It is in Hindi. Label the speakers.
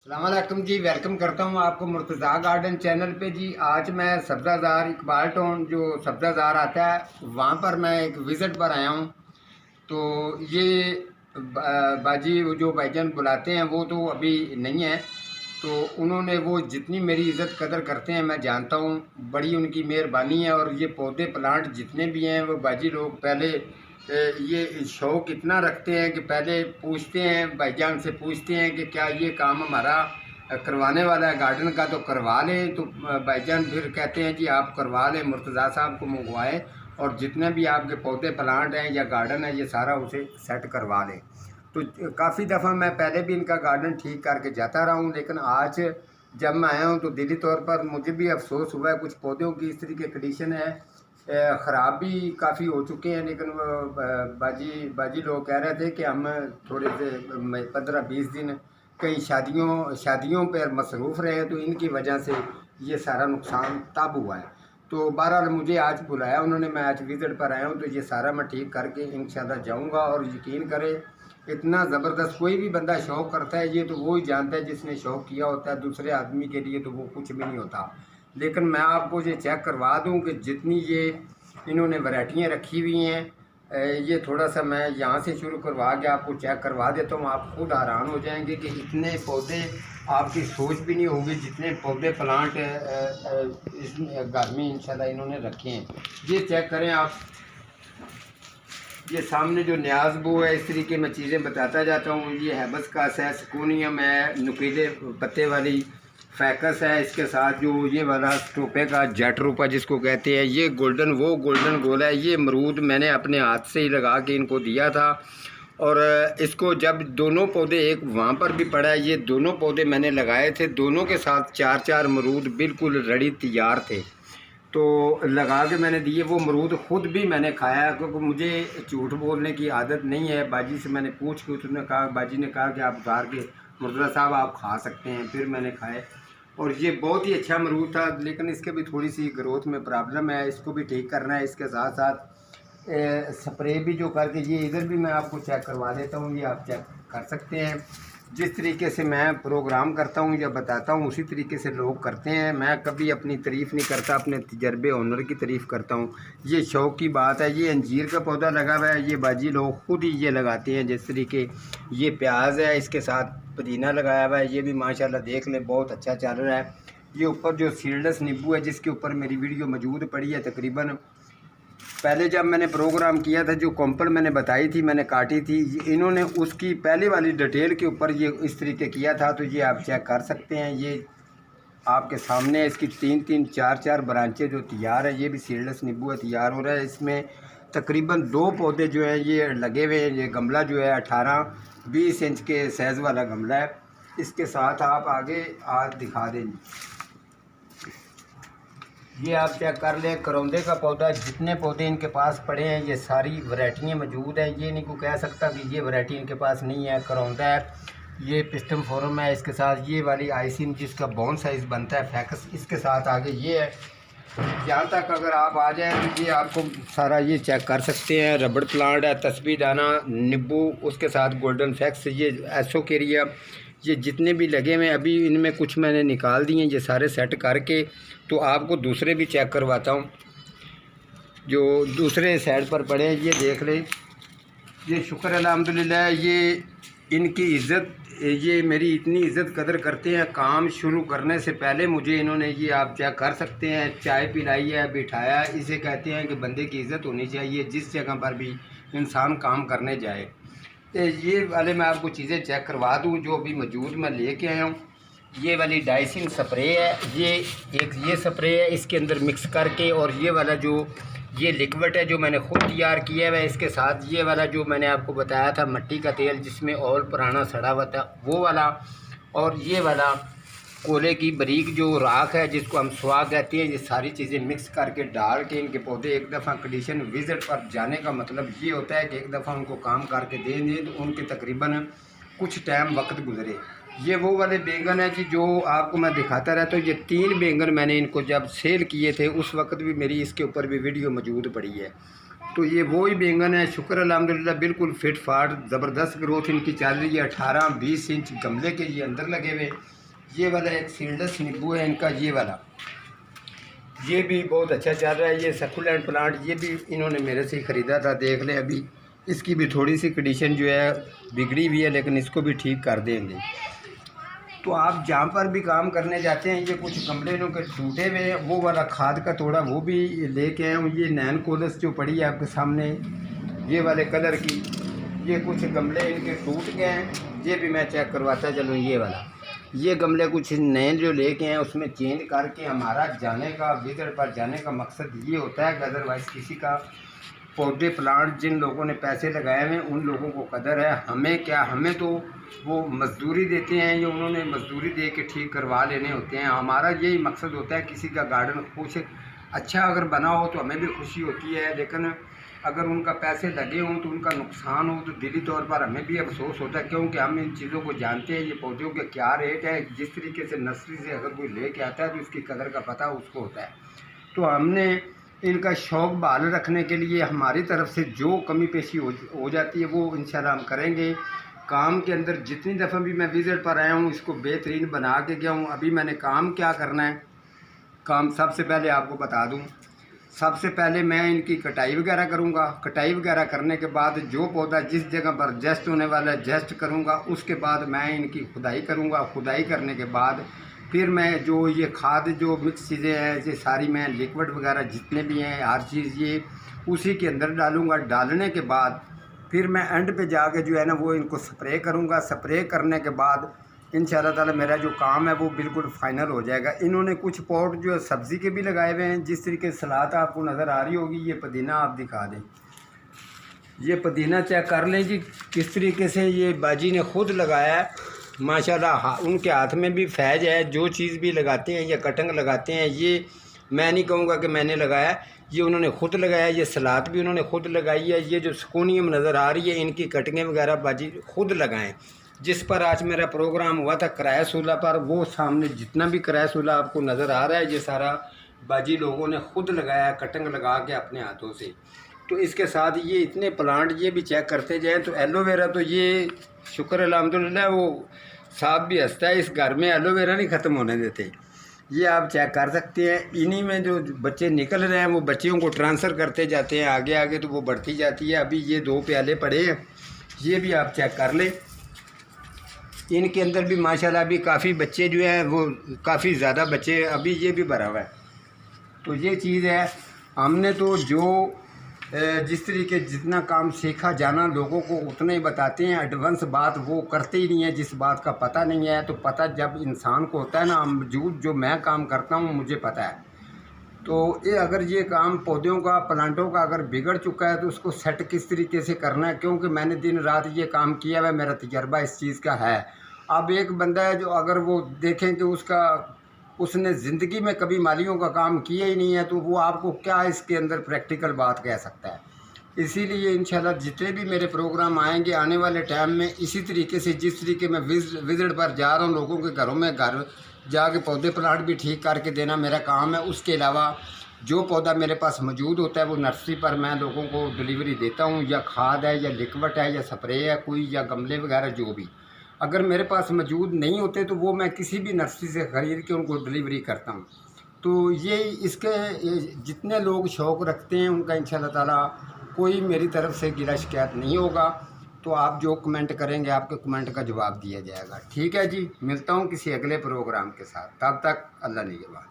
Speaker 1: अस्सलामुअलैकुम जी, वेलकम करता हूँ आपको मुर्तज़ा गार्डन चैनल पे जी। आज मैं सब्ज़ाज़ार इकबाल टाउन जो सब्ज़ाज़ार आता है वहाँ पर मैं एक विज़िट पर आया हूँ। तो ये बाजी वो जो भाईजान बुलाते हैं वो तो अभी नहीं है। तो उन्होंने वो जितनी मेरी इज़्ज़त कदर करते हैं मैं जानता हूँ, बड़ी उनकी मेहरबानी है। और ये पौधे प्लांट जितने भी हैं वो बाजी लोग पहले ये शौक़ इतना रखते हैं कि पहले पूछते हैं, भाईजान से पूछते हैं कि क्या ये काम हमारा करवाने वाला है गार्डन का, तो करवा लें। तो भाईजान फिर कहते हैं जी आप करवा लें, मुर्तज़ा साहब को मंगवाएं और जितने भी आपके पौधे प्लांट हैं या गार्डन है ये सारा उसे सेट करवा लें। तो काफ़ी दफ़ा मैं पहले भी इनका गार्डन ठीक करके जाता रहा हूँ, लेकिन आज जब मैं आया हूँ तो दिली तौर पर मुझे भी अफसोस हुआ है। कुछ पौधों की इस तरीके कंडीशन है, ख़राब भी काफ़ी हो चुके हैं। लेकिन वो बाजी बाजी लोग कह रहे थे कि हम थोड़े से 15-20 दिन कई शादियों पर मसरूफ़ रहे, तो इनकी वजह से ये सारा नुकसान तब हुआ है। तो बहरहाल मुझे आज बुलाया उन्होंने, मैं आज विज़िट पर आया हूँ, तो ये सारा मैं ठीक करके इंशाल्लाह जाऊँगा। और यकीन करें इतना ज़बरदस्त कोई भी बंदा शौक़ करता है ये तो वो ही जानता है जिसने शौक़ किया होता है। दूसरे आदमी के लिए तो वो कुछ भी नहीं होता। लेकिन मैं आपको ये चेक करवा दूं कि जितनी ये इन्होंने वैरायटियाँ रखी हुई हैं, ये थोड़ा सा मैं यहाँ से शुरू करवा के आपको चेक करवा देता हूँ। आप खुद हैरान हो जाएंगे कि इतने पौधे आपकी सोच भी नहीं होगी जितने पौधे प्लांट इस घर में इंशाल्लाह इन्होंने रखे हैं। ये चेक करें आप, ये सामने जो न्याज बो है, इस तरीके मैं चीज़ें बताता जाता हूँ। ये हैबिस्कस है, सिकोनियम है, नुकीले पत्ते वाली फैकस है, इसके साथ जो ये वाला स्टोपे का जेट रूपा जिसको कहते हैं, ये गोल्डन वो गोल्डन गोला है। ये अमरूद मैंने अपने हाथ से ही लगा के इनको दिया था। और इसको जब दोनों पौधे, एक वहाँ पर भी पड़ा है, ये दोनों पौधे मैंने लगाए थे, दोनों के साथ 4-4 अमरूद बिल्कुल रेडी तैयार थे। तो लगा के मैंने दिए। वो अमरूद ख़ुद भी मैंने खाया, क्योंकि मुझे झूठ बोलने की आदत नहीं है। बाजी से मैंने पूछ के उसने कहा, बाजी ने कहा कि आप उतार के मुर्तज़ा साहब आप खा सकते हैं। फिर मैंने खाए और ये बहुत ही अच्छा अमरूद था, लेकिन इसके भी थोड़ी सी ग्रोथ में प्रॉब्लम है, इसको भी ठीक करना है। इसके साथ साथ स्प्रे भी जो करके, ये इधर भी मैं आपको चेक करवा देता हूँ, ये आप चेक कर सकते हैं। जिस तरीके से मैं प्रोग्राम करता हूँ या बताता हूँ उसी तरीके से लोग करते हैं। मैं कभी अपनी तारीफ़ नहीं करता, अपने तजर्बे ओनर की तारीफ़ करता हूँ। ये शौक़ की बात है। ये अंजीर का पौधा लगा हुआ है, ये बाजी लोग खुद ही ये लगाते हैं। जिस तरीके ये प्याज है, इसके साथ पुदीना लगाया हुआ है, ये भी माशाल्लाह देख लें बहुत अच्छा चल रहा है। ये ऊपर जो सीडलेस नींबू है जिसके ऊपर मेरी वीडियो मौजूद पड़ी है, तकरीबन पहले जब मैंने प्रोग्राम किया था, जो कॉम्पल मैंने बताई थी, मैंने काटी थी, इन्होंने उसकी पहले वाली डिटेल के ऊपर ये इस तरीके किया था। तो ये आप चेक कर सकते हैं, ये आपके सामने इसकी 3-3 4-4 ब्रांचें जो तैयार है, ये भी सीडलेस नींबू है, तैयार हो रहा है। इसमें तकरीबन 2 पौधे जो हैं ये लगे हुए हैं। ये गमला जो है 18-20 इंच के साइज़ वाला गमला है। इसके साथ आप आगे आज दिखा दें, ये आप चेक कर लें, करौंदे का पौधा, जितने पौधे इनके पास पड़े हैं ये सारी वैरायटियाँ मौजूद हैं। ये नहीं को कह सकता कि ये वैरायटी इनके पास नहीं है। करौंदा है, ये पिस्टम फोरम है, इसके साथ ये वाली आइसिन जिसका बोन साइज़ बनता है, फैकस, इसके साथ आगे ये है। यहाँ तक अगर आप आ जाएँ तो ये आपको सारा ये चेक कर सकते हैं। रबड़ प्लांट है, तस्बी दाना, नींबू, उसके साथ गोल्डन फैक्स, ये एसोकेरिया, ये जितने भी लगे हुए हैं अभी इनमें कुछ मैंने निकाल दिए, ये सारे सेट करके तो आपको दूसरे भी चेक करवाता हूँ जो दूसरे साइड पर पड़े हैं। ये देख लें, ये शुक्र अल्हम्दुलिल्लाह, ये इनकी इज़्ज़त, ये मेरी इतनी इज़्ज़त कदर करते हैं। काम शुरू करने से पहले मुझे इन्होंने, ये आप चेक कर सकते हैं, चाय पिलाई है, बिठाया। इसे कहते हैं कि बंदे की इज़्ज़त होनी चाहिए जिस जगह पर भी इंसान काम करने जाए। तो ये वाले मैं आपको चीज़ें चेक करवा दूँ जो अभी मौजूद मैं लेके आया हूँ। ये वाली डाइसिन स्प्रे है, ये एक ये स्प्रे है, इसके अंदर मिक्स करके, और ये वाला जो ये लिक्विड है जो मैंने ख़ुद तैयार किया है, इसके साथ ये वाला जो मैंने आपको बताया था मिट्टी का तेल जिसमें ऑयल पुराना सड़ा हुआ था वो वाला, और ये वाला कोले की बारीक जो राख है जिसको हम सुहा कहते हैं। ये सारी चीज़ें मिक्स करके डाल के इनके पौधे, एक दफ़ा कंडीशन विज़िट पर जाने का मतलब ये होता है कि एक दफ़ा उनको काम करके दे दें तो उनके तकरीबन कुछ टाइम वक्त गुजरे। ये वो वाले बैंगन है कि जो आपको मैं दिखाता रहता हूँ। ये 3 बैंगन मैंने इनको जब सेल किए थे उस वक्त भी मेरी इसके ऊपर भी वीडियो मौजूद पड़ी है। तो ये वो ही बैंगन है, शुक्र अल्हम्दुलिल्लाह, बिल्कुल फिट फाट ज़बरदस्त ग्रोथ इनकी चल रही है। 18-20 इंच गमले के ये अंदर लगे हुए। ये वाला एक सीडलेस नींबू है इनका, ये वाला, ये भी बहुत अच्छा चल रहा है। ये सकुलेंट प्लांट, ये भी इन्होंने मेरे से ही ख़रीदा था। देख लें, अभी इसकी भी थोड़ी सी कंडीशन जो है बिगड़ी हुई है, लेकिन इसको भी ठीक कर देंगे। तो आप जहाँ पर भी काम करने जाते हैं, ये कुछ गमले इनों के टूटे हुए हैं, वो वाला खाद का तोड़ा वो भी लेके आए हूँ। ये नैन कोलस जो पड़ी है आपके सामने, ये वाले कलर की, ये कुछ गमले इनके टूट गए हैं, ये भी मैं चेक करवाता चलूँ। ये वाला, ये गमले कुछ नए जो लेके हैं उसमें चेंज करके, हमारा जाने का, विजिट पर जाने का मकसद ये होता है कि अदरवाइज़ किसी का पौधे प्लांट जिन लोगों ने पैसे लगाए हुए हैं उन लोगों को कदर है, हमें क्या, हमें तो वो मजदूरी देते हैं, ये उन्होंने मजदूरी दे के ठीक करवा लेने होते हैं। हमारा यही मकसद होता है किसी का गार्डन कुछ अच्छा अगर बना हो तो हमें भी खुशी होती है, लेकिन अगर उनका पैसे लगे हों तो उनका नुकसान हो तो दिली तौर पर हमें भी अफसोस होता है, क्योंकि हम इन चीज़ों को जानते हैं, ये पौधों के क्या रेट है। जिस तरीके से नर्सरी से अगर कोई लेके आता है तो इसकी कदर का पता उसको होता है। तो हमने इनका शौक़ बहाल रखने के लिए हमारी तरफ से जो कमी पेशी हो जाती है वो इंशाल्लाह हम करेंगे। काम के अंदर जितनी दफ़ा भी मैं विज़िट पर आया हूँ इसको बेहतरीन बना के गया हूँ। अभी मैंने काम क्या करना है, काम सबसे पहले आपको बता दूँ। सबसे पहले मैं इनकी कटाई वगैरह करूँगा। कटाई वगैरह करने के बाद जो पौधा जिस जगह पर जस्ट होने वाला है जस्ट करूँगा। उसके बाद मैं इनकी खुदाई करूँगा। खुदाई करने के बाद फिर मैं जो ये खाद जो मिक्स चीज़ें हैं, ये सारी मैं लिक्विड वगैरह जितने भी हैं हर चीज़ ये उसी के अंदर डालूँगा। डालने के बाद फिर मैं एंड पे जाके जो है ना वो इनको स्प्रे करूँगा। स्प्रे करने के बाद इंशाल्लाह ताला मेरा जो काम है वो बिल्कुल फ़ाइनल हो जाएगा। इन्होंने कुछ पॉट जो है सब्ज़ी के भी लगाए हुए हैं, जिस तरीके से सलाद आपको नज़र आ रही होगी। ये पुदीना आप दिखा दें, ये पुदीना चेक कर लें जी किस तरीके से ये बाजी ने खुद लगाया है माशाल्लाह। उनके हाथ में भी फैज है, जो चीज़ भी लगाते हैं या कटंग लगाते हैं, ये मैं नहीं कहूँगा कि मैंने लगाया, ये उन्होंने खुद लगाया। ये सलाद भी उन्होंने खुद लगाई है। ये जो सुकूनियम नज़र आ रही है इनकी कटिंगें वगैरह बाजी खुद लगाएं। जिस पर आज मेरा प्रोग्राम हुआ था किराया सूला पर, वो सामने जितना भी किराया सूला आपको नज़र आ रहा है ये सारा बाजी लोगों ने खुद लगाया, कटिंग लगा के अपने हाथों से। तो इसके साथ ये इतने प्लांट ये भी चेक करते जाएँ। तो एलोवेरा तो ये शुक्र अल्हम्दुलिल्लाह वो साहब भी हंसता है, इस घर में एलोवेरा नहीं ख़त्म होने देते। ये आप चेक कर सकते हैं। इन्हीं में जो बच्चे निकल रहे हैं वो बच्चियों को ट्रांसफ़र करते जाते हैं आगे आगे, तो वो बढ़ती जाती है। अभी ये 2 प्याले पड़े हैं, ये भी आप चेक कर लें। इनके अंदर भी माशाल्लाह अभी काफ़ी बच्चे जो हैं वो काफ़ी ज़्यादा बच्चे, अभी ये भी भरा हुआ है। तो ये चीज़ है, हमने तो जो जिस तरीके जितना काम सीखा जाना लोगों को उतना ही बताते हैं, एडवांस बात वो करते ही नहीं है। जिस बात का पता नहीं है तो पता जब इंसान को होता है ना, मौजूद जो मैं काम करता हूँ मुझे पता है। तो ये अगर ये काम पौधों का प्लांटों का अगर बिगड़ चुका है तो उसको सेट किस तरीके से करना है, क्योंकि मैंने दिन रात ये काम किया हुआ है, मेरा तजर्बा इस चीज़ का है। अब एक बंदा है जो अगर वो देखें कि उसने ज़िंदगी में कभी मालियों का काम किया ही नहीं है तो वो आपको क्या इसके अंदर प्रैक्टिकल बात कह सकता है। इसीलिए इंशाल्लाह जितने भी मेरे प्रोग्राम आएंगे आने वाले टाइम में इसी तरीके से, जिस तरीके मैं विजिट पर जा रहा हूँ लोगों के घरों में, घर जाके पौधे प्लांट भी ठीक करके देना मेरा काम है। उसके अलावा जो पौधा मेरे पास मौजूद होता है वो नर्सरी पर मैं लोगों को डिलीवरी देता हूँ, या खाद है या लिक्विड है या स्प्रे है कोई, या गमले वगैरह जो भी अगर मेरे पास मौजूद नहीं होते तो वो मैं किसी भी नर्सरी से ख़रीद के उनको डिलीवरी करता हूँ। तो ये इसके जितने लोग शौक़ रखते हैं उनका इंशाल्लाह ताला कोई मेरी तरफ से गिला शिकायत नहीं होगा। तो आप जो कमेंट करेंगे आपके कमेंट का जवाब दिया जाएगा। ठीक है जी, मिलता हूँ किसी अगले प्रोग्राम के साथ, तब तक अल्लाह निगहबान।